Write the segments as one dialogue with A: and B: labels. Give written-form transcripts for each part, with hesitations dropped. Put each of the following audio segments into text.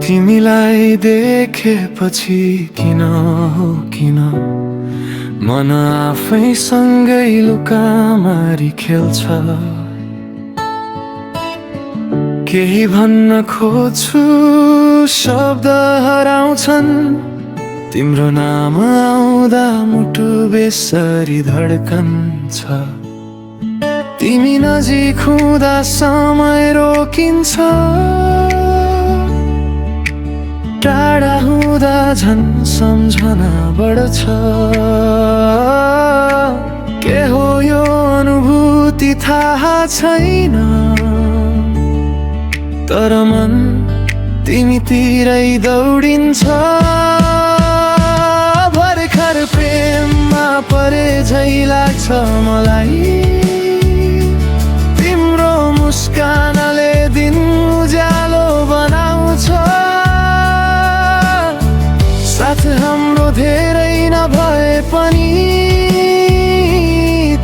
A: तिमीलाई देखेपछि किन हो किन मन आफैसँगै लुकामारी खेल्छ। केही भन्न खोज्छु शब्द हराउँछन्, तिम्रो नाम आउँदा मुटु बेसरी धड्कन्छ। तिमी नजिक हुँदा समय रोकिन्छ, टाढा हुँदा झन् सम्झना बढ्छ। के हो यो अनुभूति थाहा छैन, तर मन तिमीतिरै दौडिन्छ। भर्खर प्रेममा परे झै लाग्छ मलाई, तिम्रो मुस्कानले दिन उज्यालो बनाउँछ। साथ हाम्रो धेरै नभए पनि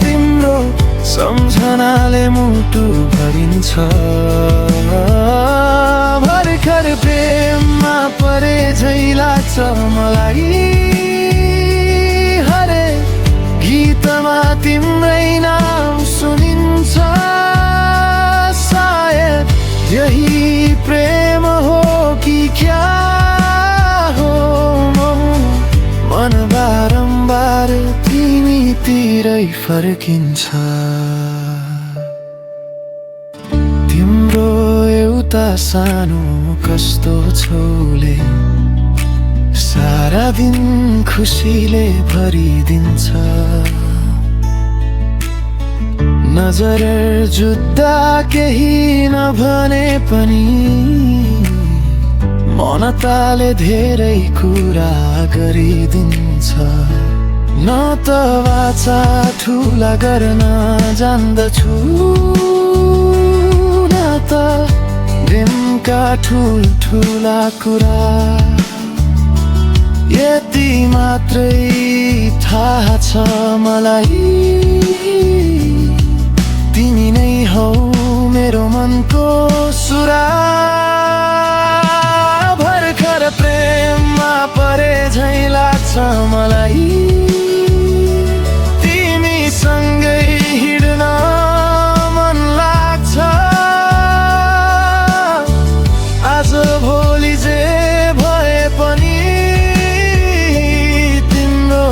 A: तिम्रो सम्झनाले मुटु भरिन्छ। भर्खर प्रेममा परे झै लाग्छ मलाई, हरेक गीतमा तिम्रै नाम सुनिन्छ। सायद यही प्रेम हो कि क्या हो, मन बारम्बार तिमीतिरै फर्किन्छ। तिम्रो एउटा सानो कस्तो छौले सारा दिन खुसीले भरिदिन्छ। नजर जुत्दा केही नभने पनि मनताले धेरै कुरा गरिदिन्छ। न त वाचा ठुला गर्न जान्दछु, न त प्रेमका ठुल्ठुला कुरा। यति मात्रै थाहा छ मलाई, तिमी नै हौ मेरो मनको सुरा। भर्खर प्रेममा परे झै लाग्छ मलाई, तिमीसँगै हिँड्न मन लाग्छ। आज भोलि जे भए पनि तिम्रो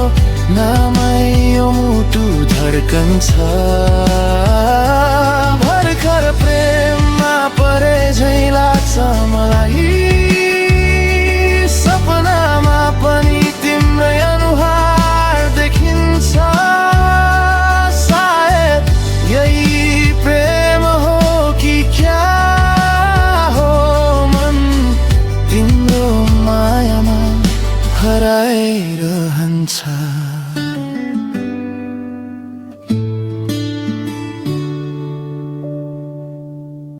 A: नामै यो मुटु धड्कन्छ। भर्खर प्रेममा परे झै लाग्छ मलाई, सपनामा पनि तिम्रै अनुहार देखिन्छ। सायद यही प्रेम हो कि क्या हो, मन तिम्रो मायामा हराइरहन्छ।